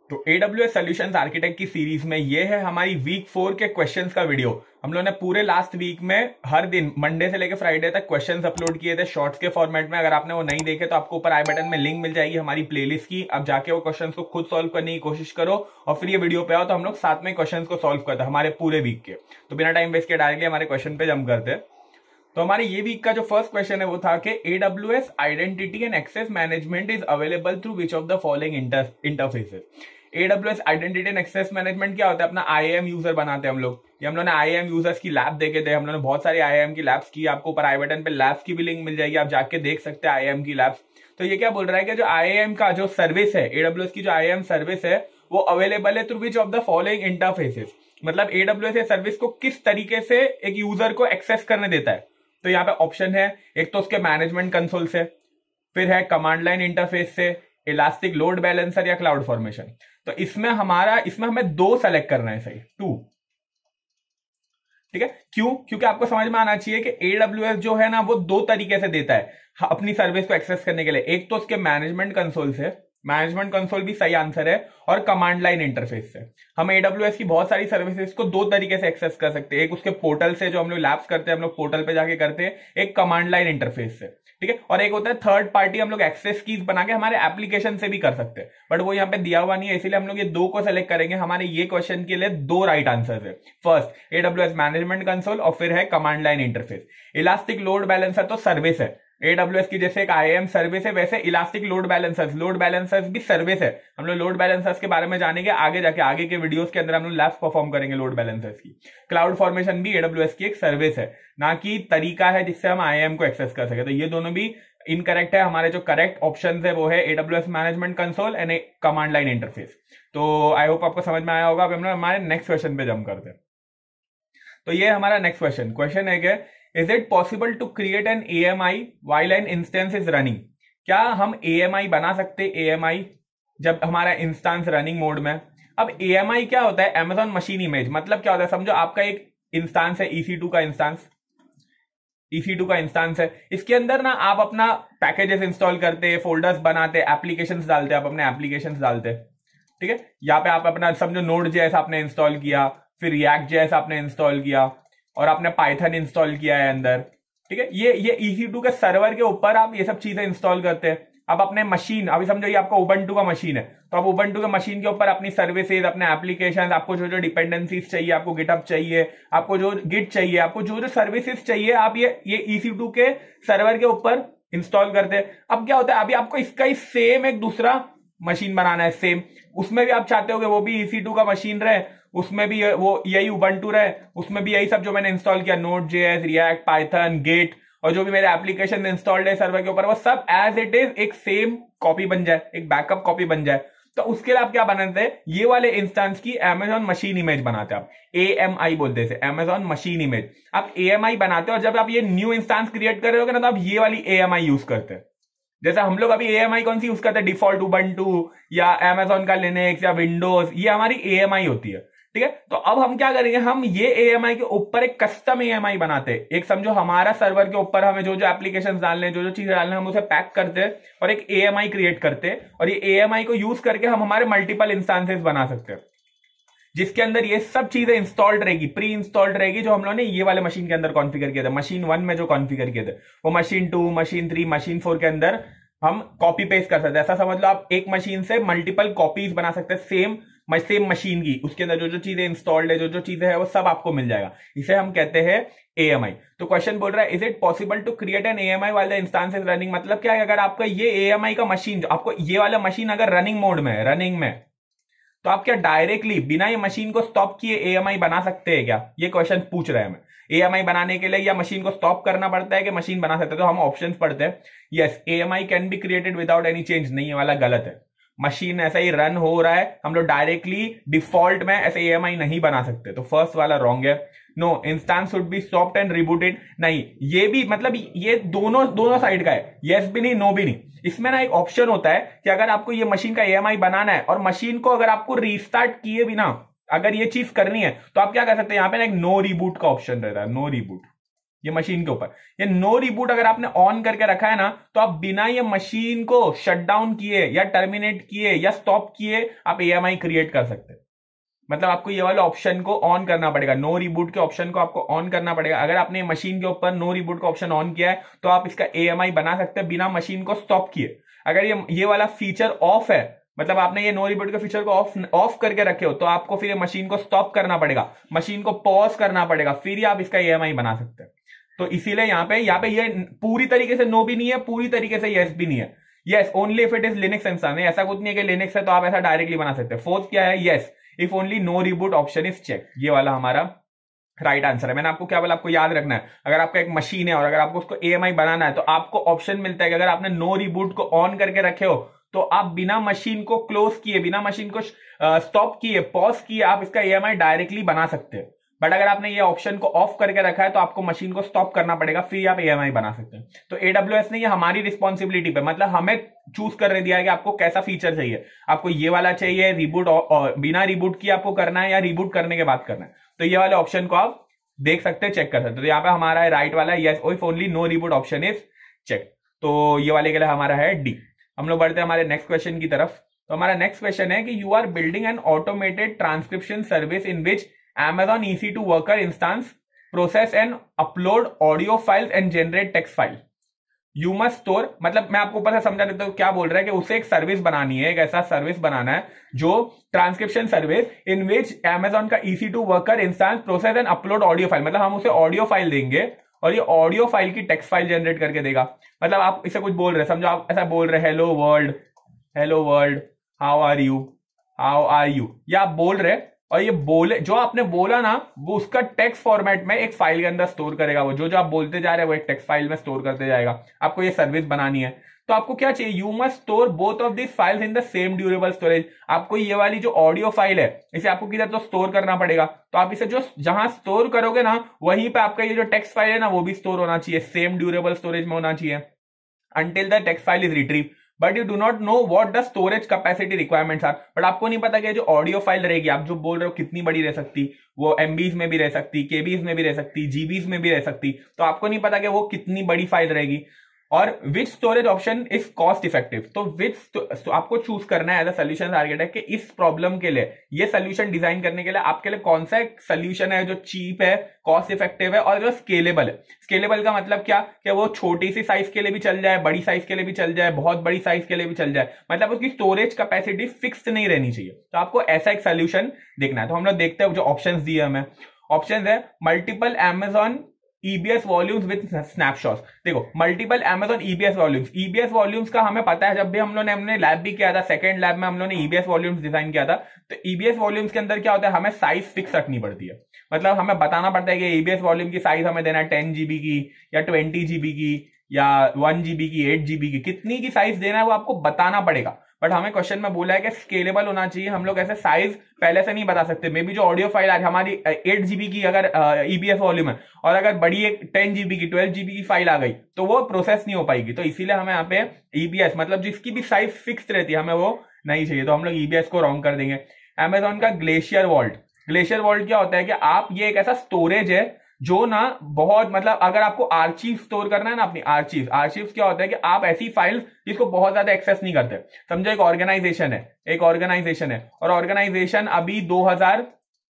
तो AWS Solutions Architect की series में ये है हमारी वीक 4 के क्वेश्चंस का वीडियो। हम लोगों ने पूरे लास्ट वीक में हर दिन मंडे से लेकर फ्राइडे तक क्वेश्चंस अपलोड किए थे शॉर्ट्स के फॉर्मेट में। अगर आपने वो नहीं देखे तो आपको ऊपर आई बटन में लिंक मिल जाएगी हमारी प्लेलिस्ट की। अब जाके वो क्वेश्चंस को खुद सॉल्व करने की कोशिश करो और फिर ये वीडियो पे आओ तो हम लोग साथ में क्वेश्चंस को सॉल्व करते हैं हमारे पूरे वीक के। तो बिना टाइम वेस्ट किए डायरेक्टली हमारे क्वेश्चन पे जंप करते हैं। तो हमारे ये वीक का जो फर्स्ट क्वेश्चन है वो था कि AWS identity and access management is available through which of the following interfaces. AWS identity and access management क्या होता है? अपना IAM यूजर बनाते हैं हम लोग। ये हम लोगों ने IAM यूजर्स की लैब देखे थे, हम लोगों ने बहुत सारी IAM की लैब्स की। आपको ऊपर आई बटन पे लैब्स की भी लिंक मिल जाएगी, आप जाके देख सकते हैं IAM की लैब्स। तो ये क्या बोल रहा है कि जो IAM का जो सर्विस है, AWS की जो IAM सर्विस है वो अवेलेबल है through which of the following interfaces. मतलब AWS ये सर्विस को किस तरीके से एक यूजर को एक्सेस करने देता है। तो यहाँ पे ऑप्शन है, एक तो उसके मैनेजमेंट कंसोल से, फिर है कमांड लाइन इंटरफेस से, इलास्टिक लोड बैलेंसर या क्लाउड फॉर्मेशन। तो इसमें हमें दो सेलेक्ट करना है, सही 2। ठीक है, क्यों? क्योंकि आपको समझ में आना चाहिए कि AWS जो है ना वो दो तरीके से देता है अपनी सर्विस को एक्सेस करने के लिए। एक तो उसके मैनेजमेंट कंसोल से, मैनेजमेंट कंसोल भी सही आंसर है, और कमांड लाइन इंटरफेस से। हम AWS की बहुत सारी सर्विसेज को दो तरीके से एक्सेस कर सकते हैं। एक उसके पोर्टल से, जो हम लोग लैब्स करते हैं, हम लोग पोर्टल पे जाके करते हैं, एक कमांड लाइन इंटरफेस से। ठीक है, और एक होता है थर्ड पार्टी, हम लोग एक्सेस कीज बना के हमारे एप्लीकेशन से भी कर सकते हैं, बट वो यहाँ पे दिया हुआ नहीं है, इसीलिए हम लोग ये दो को सेलेक्ट करेंगे। हमारे ये क्वेश्चन के लिए दो राइट आंसर है। फर्स्ट AWS मैनेजमेंट कंसोल और फिर है command line interface. Elastic load balancer तो सर्विस है, AWS की जैसे एक IAM सर्विस है वैसे इलास्टिक लोड बैलेंसर्स भी सर्विस है। हम लोग लोड बैलेंसर्स के बारे में जानेंगे आगे जाके, आगे के वीडियोस के अंदर हम लोग लैब्स परफॉर्म करेंगे लोड बैलेंसर्स की। क्लाउड फॉर्मेशन भी AWS की एक सर्विस है, ना कि तरीका है जिससे हम IAM को एक्सेस कर सके। तो ये दोनों भी इनकरेक्ट है। हमारे जो करेक्ट ऑप्शन है वो है AWS management console and command line interface. तो आई होप आपको समझ में आया होगा। अब हम लोग हमारे नेक्स्ट क्वेश्चन पे जंप करते हैं। तो ये हमारा नेक्स्ट क्वेश्चन है कि is it possible to create an AMI while an instance is running? क्या हम AMI बना सकते AMI जब हमारा इंस्टेंस रनिंग मोड में? अब AMI क्या होता है? Amazon machine image. मतलब क्या होता है? समझो आपका एक इंस्टेंस है, EC2 का इंस्टेंस है। इसके अंदर ना आप अपना पैकेजेस इंस्टॉल करते, फोल्डर्स बनाते, एप्लीकेशंस डालते, आप अपने एप्लीकेशंस डालते। ठीक है, यहाँ पे आप अपना समझो Node.js आपने इंस्टॉल किया, फिर React.js आपने इंस्टॉल किया, और आपने पाइथन इंस्टॉल किया है अंदर। ठीक है, ये EC2 के सर्वर के ऊपर आप ये सब चीजें इंस्टॉल करते हैं। अब अपने मशीन, अभी समझो ये आपका उबंटू का मशीन है, तो आप उबंटू के मशीन के ऊपर अपनी सर्विसेज, अपने एप्लीकेशन, आपको जो जो डिपेंडेंसीज चाहिए, आपको गिटहब चाहिए, आपको जो गिट चाहिए, आपको जो जो सर्विसेज चाहिए, आप ये EC2 के सर्वर के ऊपर इंस्टॉल करते हैं। अब क्या होता है, अभी आपको इसका ही सेम एक दूसरा मशीन बनाना है, सेम उसमें भी आप चाहते हो कि वो भी EC2 का मशीन रहे, उसमें भी वो यही उबंटू रहे, उसमें भी यही सब जो मैंने इंस्टॉल किया, Node.js, React, पाइथन, गिट, और जो भी मेरे एप्लीकेशन इंस्टॉल्ड है सर्वर के ऊपर, वो सब एज इट इज एक सेम कॉपी बन जाए, एक बैकअप कॉपी बन जाए। तो उसके लिए आप क्या बनाते हैं? ये वाले इंस्टेंस की Amazon मशीन इमेज बनाते हैं। आप AMI बोलते हैं, Amazon मशीन इमेज। आप AMI बनाते हो, और जब आप ये न्यू इंस्टेंस क्रिएट कर रहे हो ना, तो आप ये वाली AMI यूज करते हैं। जैसे हम लोग अभी AMI कौन सी यूज करते हैं? डिफॉल्ट उबंटू या Amazon का लिनक्स या विंडोज, ये हमारी AMI होती है। ठीक है, तो अब हम क्या करेंगे, हम ये AMI के ऊपर एक कस्टम AMI बनाते हैं। एक समझो हमारा सर्वर के ऊपर हमें जो जो एप्लीकेशंस डालने हैं, जो जो चीजें डालने हैं, हम उसे पैक करते हैं और एक AMI क्रिएट करते हैं, और ये AMI को यूज करके हम हमारे मल्टीपल इंस्टेंसेस बना सकते हैं, जिसके अंदर ये सब चीजें इंस्टॉल्ड रहेगी, प्री इंस्टॉल्ड रहेगी, जो हम लोगों ने ये वाले मशीन के अंदर कॉन्फ़िगर किया था। मशीन 1 में जो कॉन्फ़िगर किए थे वो मशीन 2, मशीन 3, मशीन 4 के अंदर हम कॉपी पेस्ट कर सकते हैं। ऐसा समझ लो आप एक मशीन से मल्टीपल कॉपीज बना सकते हैं सेम मशीन की। उसके अंदर जो जो चीजें इंस्टॉल्ड है, जो जो चीजें है, वो सब आपको मिल जाएगा। इसे हम कहते हैं AMI। तो क्वेश्चन बोल रहा है, is it possible to create an AMI while the instance is running? मतलब क्या है, अगर आपका ये AMI का मशीन, आपको ये वाला मशीन अगर रनिंग मोड में है, रनिंग में, तो आप क्या डायरेक्टली बिना ये मशीन को स्टॉप किए AMI बना सकते हैं क्या? ये क्वेश्चन पूछ रहे हैं हमें। AMI बनाने के लिए या मशीन को स्टॉप करना पड़ता है कि मशीन बना सकते हैं? तो हम ऑप्शंस पढ़ते हैं। Yes, AMI can be created without any change. नहीं, ये वाला गलत है। मशीन ऐसा ही रन हो रहा है, हम लोग डायरेक्टली डिफॉल्ट में ऐसे AMI नहीं बना सकते। तो फर्स्ट वाला रॉन्ग है। No, instance should be stopped and rebooted. नहीं, ये भी मतलब ये दोनों साइड का है, यस भी नहीं, नो भी नहीं। इसमें ना एक ऑप्शन होता है कि अगर आपको ये मशीन का AMI बनाना है और मशीन को अगर आपको रीस्टार्ट किए बिना अगर ये चीज करनी है, तो आप क्या कर सकते हैं? यहां पे ना एक नो रिबूट का ऑप्शन रहता है, नो रिबूट। ये मशीन के ऊपर। ये नो रिबूट अगर आपने ऑन करके रखा है ना, तो आप बिना ये मशीन को शट डाउन किए या टर्मिनेट किए या स्टॉप किए आप AMI क्रिएट कर सकते हैं। मतलब आपको ये वाले ऑप्शन को ऑन करना पड़ेगा, नो रिबूट के ऑप्शन को आपको ऑन करना पड़ेगा। अगर आपने मशीन के ऊपर नो रिबूट का ऑप्शन ऑन किया है तो आप इसका AMI बना सकते हैं बिना मशीन को स्टॉप किए। अगर ये वाला फीचर ऑफ है, मतलब आपने ये नो रिबूट के फीचर को ऑफ करके रखे हो, तो आपको फिर ये मशीन को स्टॉप करना पड़ेगा, मशीन को पॉज करना पड़ेगा, फिर ही आप इसका AMI बना सकते हैं। तो इसीलिए यहाँ पे ये पूरी तरीके से नो भी नहीं है, पूरी तरीके से यस भी नहीं है। Yes only if it is Linux install, ऐसा कुछ नहीं है कि लिनक्स है तो आप ऐसा डायरेक्टली बना सकते हैं। फोर्थ क्या है, yes if only no reboot option is check. ये वाला हमारा राइट आंसर है। मैंने आपको क्या बोला, आपको याद रखना है, अगर आपका एक मशीन है और अगर आपको उसको AMI बनाना है तो आपको ऑप्शन मिलता है कि अगर आपने नो रिबूट को ऑन करके रखे हो तो आप बिना मशीन को क्लोज किए, बिना मशीन को स्टॉप किए, पॉज किए, आप इसका AMI डायरेक्टली बना सकते हैं। बट अगर आपने ये ऑप्शन को ऑफ करके रखा है तो आपको मशीन को स्टॉप करना पड़ेगा, फिर आप AMI बना सकते हैं। तो AWS ने ये हमारी रिस्पॉन्सिबिलिटी पे, मतलब हमें चूज कर दिया है कि आपको कैसा फीचर चाहिए, आपको ये वाला चाहिए रिबूट बिना रिबूट किए आपको करना है या रिबूट करने के बाद करना है। तो ये वाले ऑप्शन को आप देख सकते हैं, चेक कर सकते हैं। तो यहाँ पे हमारा है राइट वाला yes if only no reboot option is check. तो ये वाले के लिए हमारा है डी। हम लोग बढ़ते हैं हमारे नेक्स्ट क्वेश्चन की तरफ। तो हमारा नेक्स्ट क्वेश्चन है कि you are building an automated transcription service in which Amazon EC2 worker instance process and upload audio files and generate text file. You must store, मतलब मैं आपको ऊपर से समझा देता हूं क्या बोल रहा है कि उसे एक सर्विस बनानी है, एक ऐसा सर्विस बनाना है जो transcription service in which Amazon का EC2 worker instance process and upload audio file, मतलब हम उसे ऑडियो फाइल देंगे और ये ऑडियो फाइल की टेक्स्ट फाइल जनरेट करके देगा। मतलब आप इसे कुछ बोल रहे हैं, समझो आप ऐसा बोल रहे hello world how are you, या आप बोल रहे और ये बोले जो आपने बोला ना वो उसका टेक्स्ट फॉर्मेट में एक फाइल के अंदर स्टोर करेगा। वो जो आप बोलते जा रहे हैं वो एक टेक्स्ट फाइल में स्टोर करते जाएगा। आपको ये सर्विस बनानी है तो आपको क्या चाहिए, you must store both of this files in the same durable storage. आपको ये वाली जो ऑडियो फाइल है इसे आपको किधर तो स्टोर करना पड़ेगा, तो आप इसे जो जहां स्टोर करोगे ना वहीं पे आपका ये जो टेक्स्ट फाइल है ना वो भी स्टोर होना चाहिए, सेम ड्यूरेबल स्टोरेज में होना चाहिए until the text file is retrieved, but you do not know what the storage capacity requirements are। But आपको नहीं पता कि जो ऑडियो फाइल रहेगी, आप जो बोल रहे हो कितनी बड़ी रह सकती, वो MBs में भी रह सकती, KBs में भी रह सकती, GBs में भी रह सकती, तो आपको नहीं पता कि वो कितनी बड़ी फाइल रहेगी। और which storage option is cost effective, तो आपको चूज करना है एज अ सोल्यूशन आर्किटेक्ट कि इस प्रॉब्लम के लिए, ये सोल्यूशन डिजाइन करने के लिए आपके लिए कौन सा एक सोल्यूशन है जो चीप है, कॉस्ट इफेक्टिव है और जो स्केलेबल है। स्केलेबल का मतलब क्या, कि वो छोटी सी साइज के लिए भी चल जाए, बड़ी साइज के लिए भी चल जाए, बहुत बड़ी साइज के लिए भी चल जाए, मतलब उसकी स्टोरेज कैपेसिटी फिक्स्ड नहीं रहनी चाहिए। तो आपको ऐसा एक सोल्यूशन देखना है। तो हम लोग देखते हैं जो ऑप्शंस दिए हमें। ऑप्शंस है multiple Amazon EBS volumes with snapshots. देखो मल्टीपल Amazon EBS वॉल्यूम्स का हमें पता है, जब भी हमने लैब भी किया था, सेकंड लैब में हम लोगों ने EBS वॉल्यूम्स डिजाइन किया था। तो EBS वॉल्यूम्स के अंदर क्या होता है, हमें साइज फिक्स रखनी पड़ती है। मतलब हमें बताना पड़ता है कि EBS वॉल्यूम की साइज हमें देना है 10 GB की या 20 GB की या 1 GB की, 8 GB की, कितनी की साइज देना है वो आपको बताना पड़ेगा। बट हमें क्वेश्चन में बोला है कि स्केलेबल होना चाहिए, हम लोग ऐसे साइज पहले से नहीं बता सकते। मे बी जो ऑडियो फाइल आज हमारी 8 GB की अगर EBS वॉल्यूम है और अगर बड़ी एक 10 GB की, 12 GB की फाइल आ गई तो वो प्रोसेस नहीं हो पाएगी। तो इसीलिए हमें यहाँ पे EBS मतलब जिसकी भी साइज फिक्स रहती है हमें वो नहीं चाहिए, तो हम लोग EBS को रॉन्ग कर देंगे। Amazon का ग्लेशियर वॉल्ट क्या होता है कि आप ये एक ऐसा स्टोरेज है जो ना बहुत, मतलब अगर आपको आर्चीव स्टोर करना है ना, अपनी आर्चीव्स क्या होता है कि आप ऐसी फाइल जिसको बहुत ज्यादा एक्सेस नहीं करते। समझो एक ऑर्गेनाइजेशन है और ऑर्गेनाइजेशन अभी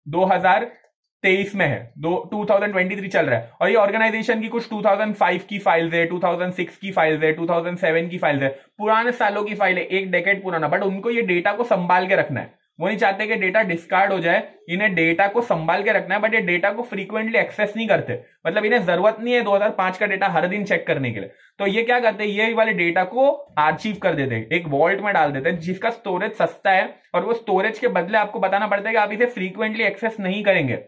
2023 में है, 2023 चल रहा है और ये ऑर्गेनाइजेशन की कुछ 2005 की फाइल्स है, 2006 की फाइल्स है, 2007 की फाइल्स है, पुराने सालों की फाइल है, एक डेकेड पुराना। बट उनको ये डेटा को संभाल के रखना है, वो नहीं चाहते कि डेटा डिस्कार्ड हो जाए, इन्हें डेटा को संभाल के रखना है। बट ये डेटा को फ्रीक्वेंटली एक्सेस नहीं करते, मतलब इन्हें जरूरत नहीं है 2005 का डेटा हर दिन चेक करने के लिए। तो ये क्या करते हैं, ये वाले डेटा को आर्चीव कर देते हैं, एक वॉल्ट में डाल देते हैं जिसका स्टोरेज सस्ता है और वो स्टोरेज के बदले आपको बताना पड़ता है कि आप इसे फ्रीक्वेंटली एक्सेस नहीं करेंगे।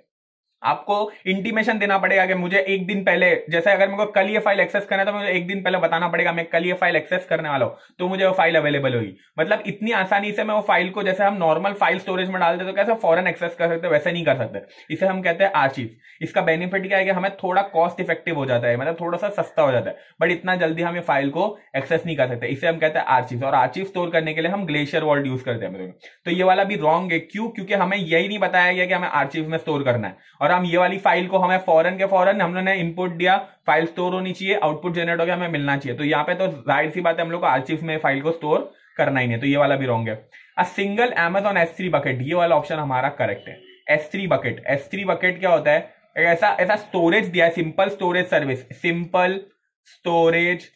आपको इंटीमेशन देना पड़ेगा कि मुझे एक दिन पहले, जैसे अगर मेरे को कल ये फाइल एक्सेस करना है तो मुझे एक दिन पहले बताना पड़ेगा मैं कल ये फाइल एक्सेस करने वाला हूं, तो मुझे वो फाइल अवेलेबल होगी। मतलब इतनी आसानी से मैं वो फाइल को, जैसे हम नॉर्मल फाइल स्टोरेज में डालते तो कैसे फॉरन एक्सेस कर सकते, वैसे नहीं कर सकते। इसे हम कहते हैं आर्चीव। इसका बेनिफिट क्या है कि हमें थोड़ा कॉस्ट इफेक्टिव हो जाता है, मतलब थोड़ा सा सस्ता हो जाता है, बट इतना जल्दी हम ये फाइल को एक्सेस नहीं कर सकते। इसे हम कहते हैं आर्चीव, और आर्चीव स्टोर करने के लिए हम ग्लेशियर वॉल्ट यूज करते हैं। तो ये वाला भी रॉन्ग है, क्यों? क्योंकि हमें यही नहीं बताया गया कि हमें आर्चीव में स्टोर करना है। और हम ये वाली फाइल को हमें फौरन के फौरन हम लोगों ने इनपुट दिया, फाइल स्टोर होनी चाहिए, आउटपुट जनरेट हो गया, हमें मिलना चाहिए। तो यहाँ पे तो जाहिर सी बात है हम लोग को आर्चिव्स में फाइल को स्टोर करना ही नहीं, तो ये वाला भी रॉन्ग है। A single Amazon S3 bucket, ये वाला ऑप्शन हमारा करेक्ट है। S3 बकेट, S3 बकेट क्या होता है? ऐसा स्टोरेज दिया है, simple storage service, simple storage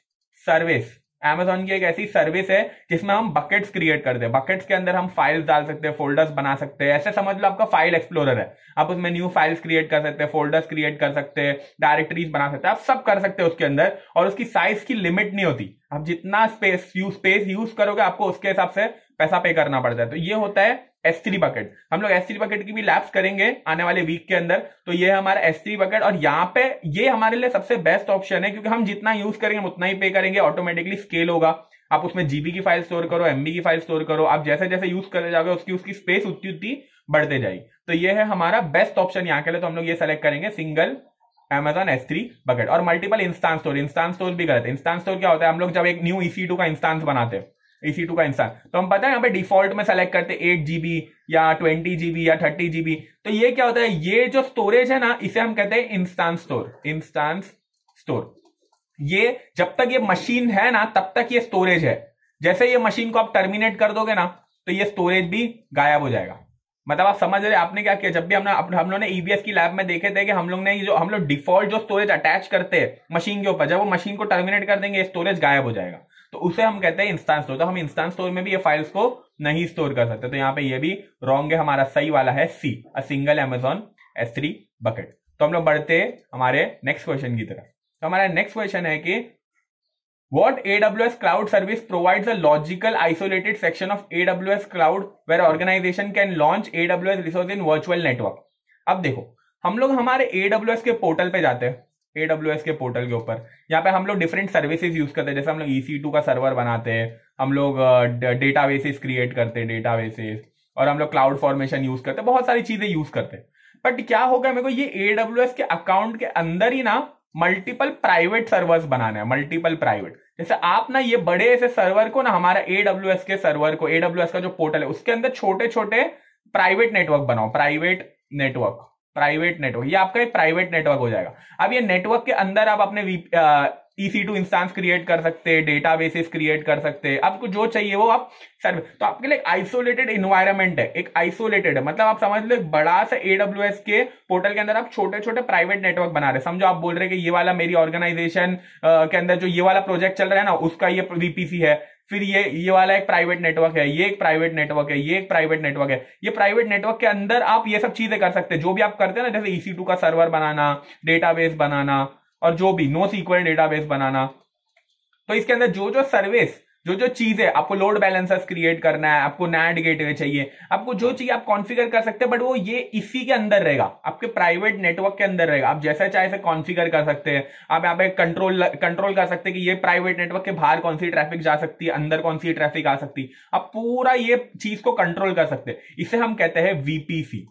service Amazon की एक ऐसी सर्विस है जिसमें हम बकेट्स क्रिएट करते हैं। बकेट्स के अंदर हम फाइल्स डाल सकते हैं, फोल्डर्स बना सकते हैं। ऐसे समझ लो आपका फाइल एक्सप्लोरर है, आप उसमें न्यू फाइल्स क्रिएट कर सकते हैं, फोल्डर्स क्रिएट कर सकते हैं, डायरेक्टरीज बना सकते हैं, आप सब कर सकते हैं उसके अंदर। और उसकी साइज की लिमिट नहीं होती, आप जितना स्पेस यूज करोगे आपको उसके हिसाब से पैसा पे करना पड़ता है। तो ये होता है S3 बकेट। हम लोग S3 बकेट की भी लैब्स करेंगे आने वाले वीक के अंदर। तो ये हमारा S3 बकेट, और यहाँ पे ये हमारे लिए सबसे बेस्ट ऑप्शन है क्योंकि हम जितना यूज करेंगे उतना ही पे करेंगे, ऑटोमेटिकली स्केल होगा। आप उसमें जीबी की फाइल स्टोर करो, एमबी की फाइल स्टोर करो, आप जैसे जैसे यूज करते जाओगे उसकी स्पेस उतनी उतनी बढ़ते जाएगी। तो ये है हमारा बेस्ट ऑप्शन यहाँ के लिए। तो हम लोग ये सेलेक्ट करेंगे सिंगल Amazon S3 बकेट। और multiple instance store, instance store भी गलत है। इंस्टांस स्टोर क्या होता है? हम लोग जब एक न्यू EC2 का इंस्टांस बनाते हैं, EC2 का इंस्टांस, तो हम पता है यहाँ पे डिफॉल्ट में सेलेक्ट करते हैं 8 GB या 20 GB या 30 GB। तो ये क्या होता है? ये जो स्टोरेज है ना, इसे हम कहते हैं इंस्टांस स्टोर। इंस्टांस स्टोर, ये जब तक ये मशीन है ना तब तक ये स्टोरेज है। जैसे ये मशीन को आप टर्मिनेट कर दोगे ना तो ये स्टोरेज भी गायब हो जाएगा। मतलब आप समझ रहे, आपने क्या किया? जब भी हम लोग ने EBS की लैब में देखे थे कि हम लोग डिफॉल्ट जो स्टोरेज अटैच करते हैं मशीन के ऊपर, जब वो मशीन को टर्मिनेट कर देंगे स्टोरेज गायब हो जाएगा। तो उसे हम कहते हैं इंस्टांस स्टोर। तो हम इंस्टांस स्टोर में भी ये फाइल्स को नहीं स्टोर कर सकते। तो यहाँ पे ये भी रॉन्ग है, हमारा सही वाला है C, a single Amazon S3 bucket. तो हम लोग बढ़ते हमारे नेक्स्ट क्वेश्चन की तरफ। तो हमारा नेक्स्ट क्वेश्चन है कि What AWS cloud service provides a logical isolated section of AWS cloud where organization can launch AWS resource in virtual network? अब देखो, हम लोग हमारे AWS के पोर्टल पे जाते हैं, AWS के पोर्टल के ऊपर यहाँ पे हम लोग डिफरेंट सर्विसेज यूज करते हैं। जैसे हम लोग EC2 का सर्वर बनाते हैं, हम लोग डेटाबेसेस क्रिएट करते हैं, डेटाबेसेस, और हम लोग क्लाउड फॉर्मेशन यूज करते हैं, बहुत सारी चीजें यूज करते हैं। बट क्या होगा, मेरे को ये AWS के अकाउंट के अंदर ही ना मल्टीपल प्राइवेट सर्वर्स बनाने हैं, मल्टीपल प्राइवेट। जैसे आप ना ये बड़े ऐसे सर्वर को ना, हमारा AWS के सर्वर को, AWS का जो पोर्टल है उसके अंदर छोटे छोटे प्राइवेट नेटवर्क बनाओ, प्राइवेट नेटवर्क, ये आपका एक प्राइवेट नेटवर्क हो जाएगा। अब ये नेटवर्क के अंदर आप अपने EC2 इंस्टांस क्रिएट कर सकते हैं, डेटाबेसेस क्रिएट कर सकते हैं, आपको जो चाहिए वो आप सर्विस। तो आपके लिए एक आइसोलेटेड इन्वायरमेंट है, एक आइसोलेटेड है, मतलब आप समझ लो एक बड़ा सा AWS के पोर्टल के अंदर आप छोटे छोटे प्राइवेट नेटवर्क बना रहे हैं। समझो आप बोल रहे हैं कि ये वाला मेरी ऑर्गेनाइजेशन के अंदर जो ये वाला प्रोजेक्ट चल रहा है ना उसका ये VPC है, फिर ये वाला एक प्राइवेट नेटवर्क है, ये एक प्राइवेट नेटवर्क है, ये एक प्राइवेट नेटवर्क है। ये प्राइवेट नेटवर्क के अंदर आप ये सब चीजें कर सकते हैं जो भी आप करते हैं ना, जैसे EC2 का सर्वर बनाना, डेटाबेस बनाना, और जो भी NoSQL डेटाबेस बनाना। तो इसके अंदर जो जो सर्विस, जो जो चीज है, आपको लोड बैलेंसर्स क्रिएट करना है, आपको NAT गेटवे चाहिए, आपको जो चाहिए आप कॉन्फ़िगर कर सकते हैं, बट वो ये इसी के अंदर रहेगा, आपके प्राइवेट नेटवर्क के अंदर रहेगा। आप जैसा चाहे से कॉन्फ़िगर कर सकते हैं। आप यहाँ पे कंट्रोल कर सकते हैं कि ये प्राइवेट नेटवर्क के बाहर कौन सी ट्रैफिक जा सकती है, अंदर कौन सी ट्रैफिक आ सकती है, आप पूरा ये चीज को कंट्रोल कर सकते हैं। इसे हम कहते हैं VPC,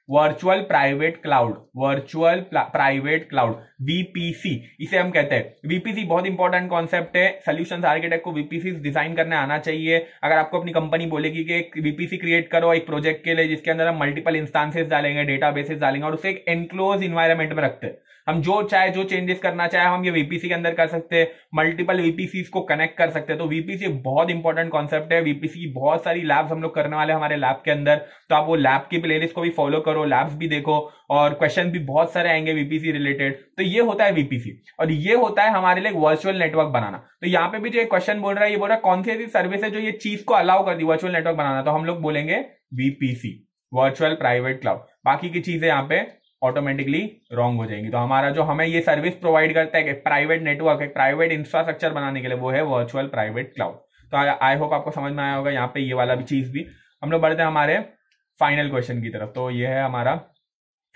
virtual private cloud, virtual private cloud, VPC इसे हम कहते हैं। VPC बहुत इंपॉर्टेंट कॉन्सेप्ट है, सॉल्यूशंस आर्किटेक्ट को VPC डिजाइन करने आना चाहिए। अगर आपको अपनी कंपनी बोलेगी कि एक VPC क्रिएट करो एक प्रोजेक्ट के लिए जिसके अंदर हम मल्टीपल इंस्टांसेस डालेंगे, डेटाबेसेस डालेंगे, और उसे एक एनक्लोज इन्वायरमेंट में रखते हैं, हम जो चेंजेस करना चाहे हम ये VPC के अंदर कर सकते हैं, मल्टीपल VPCs को कनेक्ट कर सकते हैं। तो VPC बहुत इंपॉर्टेंट कॉन्सेप्ट है। VPC की बहुत सारी लैब्स हम लोग करने वाले हमारे लैब के अंदर, तो आप वो लैब की प्लेलिस्ट को भी फॉलो करो, लैब्स भी देखो, और क्वेश्चन भी बहुत सारे आएंगे VPC रिलेटेड। तो ये होता है VPC, और ये होता है हमारे लिए वर्चुअल नेटवर्क बनाना। तो यहाँ पे भी जो एक क्वेश्चन बोल रहा है, ये बोल रहा है कौन सी ऐसी सर्विस है जो ये चीज को अलाउ कर दी वर्चुअल नेटवर्क बनाना, तो हम लोग बोलेंगे VPC, वर्चुअल प्राइवेट क्लाउड। बाकी की चीजें यहाँ पे ऑटोमेटिकली रॉन्ग हो जाएंगी। तो हमारा जो हमें ये सर्विस प्रोवाइड करता है कि प्राइवेट नेटवर्क, एक प्राइवेट इंफ्रास्ट्रक्चर बनाने के लिए, वो है वर्चुअल प्राइवेट क्लाउड। तो आई होप आपको समझ में आया होगा यहाँ पे ये वाला भी चीज भी। हम लोग बढ़ते हैं हमारे फाइनल क्वेश्चन की तरफ। तो ये है हमारा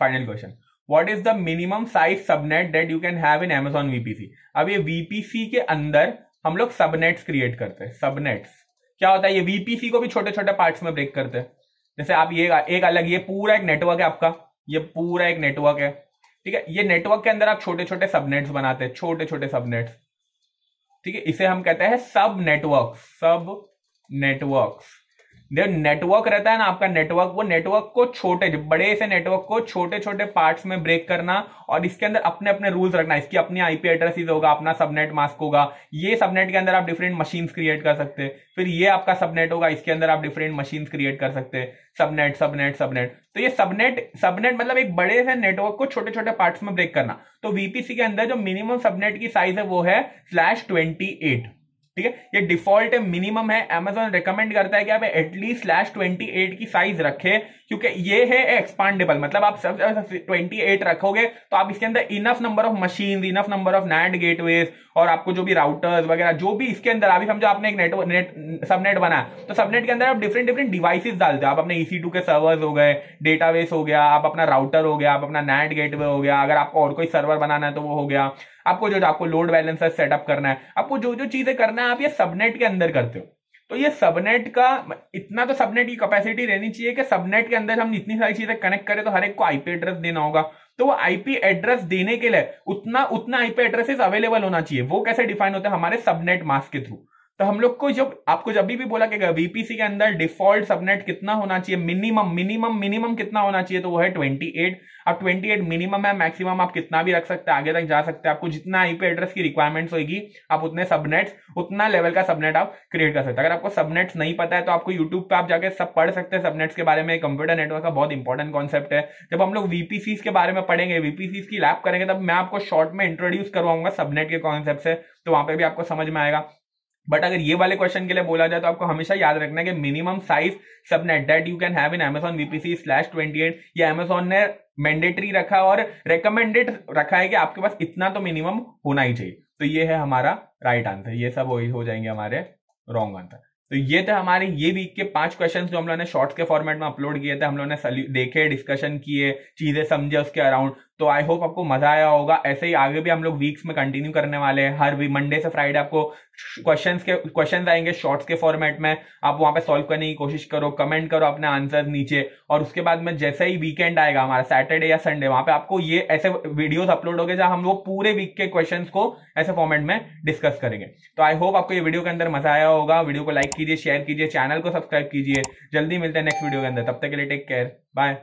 final question, what is the minimum size subnet that you can have in Amazon VPC? अब ये VPC के अंदर हम लोग सबनेट्स क्रिएट करते हैं। सबनेट्स क्या होता है? ये VPC को भी छोटे छोटे पार्ट्स में ब्रेक करते हैं। जैसे आप ये एक अलग, ये पूरा एक नेटवर्क है आपका, ये पूरा एक नेटवर्क है, ठीक है। ये नेटवर्क के अंदर आप छोटे छोटे सबनेट्स बनाते हैं, छोटे छोटे सबनेट्स, ठीक है। इसे हम कहते हैं सब नेटवर्क, सब नेटवर्क्स, जो नेटवर्क रहता है ना आपका नेटवर्क, वो नेटवर्क को छोटे बड़े से नेटवर्क को छोटे छोटे पार्ट्स में ब्रेक करना और इसके अंदर अपने अपने रूल्स रखना। इसकी अपनी आईपी एड्रेसेस होगा, अपना सबनेट मास्क होगा। ये सबनेट के अंदर आप डिफरेंट मशीन्स क्रिएट कर सकते हैं। फिर ये आपका सबनेट होगा, इसके अंदर आप डिफरेंट मशीन्स क्रिएट कर सकते हैं। सबनेट सबनेट सबनेट, तो ये सबनेट मतलब एक बड़े से नेटवर्क को छोटे छोटे पार्ट्स में ब्रेक करना। तो वीपीसी के अंदर जो मिनिमम सबनेट की साइज है वो है /28। ठीक है, ये डिफॉल्ट है, मिनिमम है। Amazon रिकमेंड करता है कि आप एटलीस्ट /28 की साइज रखे, क्योंकि ये है एक्सपांडेबल। मतलब आप सब 28 रखोगे तो आप इसके अंदर enough number of machine, enough number of NAND gateways और आपको जो भी राउटर्स वगैरह जो भी इसके अंदर, अभी समझो आपने एक सबनेट बनाया, तो सबनेट के अंदर आप डिफरेंट डिफरेंट डिवाइसेस डालते हो। आप अपने EC2 के सर्वर्स हो गए, डेटाबेस हो गया, आप अपना राउटर हो गया, आप अपना NAND गेटवे हो गया, अगर आपको और कोई सर्वर बनाना है तो वो हो गया, आपको लोड बैलेंसर सेटअप करना है, आपको जो जो चीजें करना है आप ये सबनेट के अंदर करते हो। तो ये सबनेट का इतना तो सबनेट की कैपेसिटी रहनी चाहिए कि सबनेट के अंदर हम इतनी सारी चीजें कनेक्ट करें तो हर एक को आईपी एड्रेस देना होगा। तो वो आईपी एड्रेस देने के लिए उतना आईपी एड्रेसेस अवेलेबल होना चाहिए। वो कैसे डिफाइन होता है? हमारे सबनेट मास्क के थ्रू। तो हम लोग को जब भी बोला कि वीपीसी के अंदर डिफॉल्ट सबनेट कितना होना चाहिए, मिनिमम कितना होना चाहिए, तो वो है 28। अब 28 मिनिमम है, मैक्सिमम आप कितना भी रख सकते हैं, आगे तक जा सकते हैं। आपको जितना आईपी एड्रेस की रिक्वायरमेंट्स होगी आप उतना लेवल का सबनेट आप क्रिएट कर सकते हैं। अगर आपको सबनेट्स नहीं पता है तो आपको यूट्यूब पे आप जाके सब पढ़ सकते हैं सबनेट्स के बारे में। कंप्यूटर नेटवर्क का बहुत इंपॉर्टेंट कॉन्सेप्ट है। जब हम लोग वीपीसीज के बारे में पढ़ेंगे, वीपीसीज की लैब करेंगे, तब मैं आपको शॉर्ट में इंट्रोड्यूस करवाऊंगा सबनेट के कॉन्सेप्ट से, तो वहां पे भी आपको समझ में आएगा। बट अगर ये वाले क्वेश्चन के लिए बोला जाए तो आपको हमेशा याद रखना है कि minimum size subnet that you can have in Amazon VPC /28, ये Amazon ने मैंडेटरी रखा और रेकमेंडेड रखा है कि आपके पास इतना तो मिनिमम होना ही चाहिए। तो ये है हमारा राइट आंसर, ये सब हो जाएंगे हमारे रॉन्ग आंसर। तो ये थे हमारे ये वीक के 5 क्वेश्चंस जो हम लोगों ने शॉर्ट्स के फॉर्मेट में अपलोड किए थे। हम लोगों ने देखे, डिस्कशन किए, चीजें समझे उसके अराउंड। तो आई होप आपको मजा आया होगा। ऐसे ही आगे भी हम लोग वीक्स में कंटिन्यू करने वाले हैं। हर मंडे से फ्राइडे आपको क्वेश्चंस आएंगे शॉर्ट्स के फॉर्मेट में। आप वहां पे सॉल्व करने की कोशिश करो, कमेंट करो अपने आंसर नीचे। और उसके बाद में जैसे ही वीकेंड आएगा हमारा सैटरडे या संडे, वहां पे आपको ये ऐसे वीडियोस अपलोड होंगे जहां हम लोग पूरे वीक के क्वेश्चंस को ऐसे फॉर्मेट में डिस्कस करेंगे। तो आई होप आपको ये वीडियो के अंदर मजा आया होगा। वीडियो को लाइक कीजिए, शेयर कीजिए, चैनल को सब्सक्राइब कीजिए। जल्दी मिलते हैं नेक्स्ट वीडियो के अंदर, तब तक के लिए टेक केयर, बाय।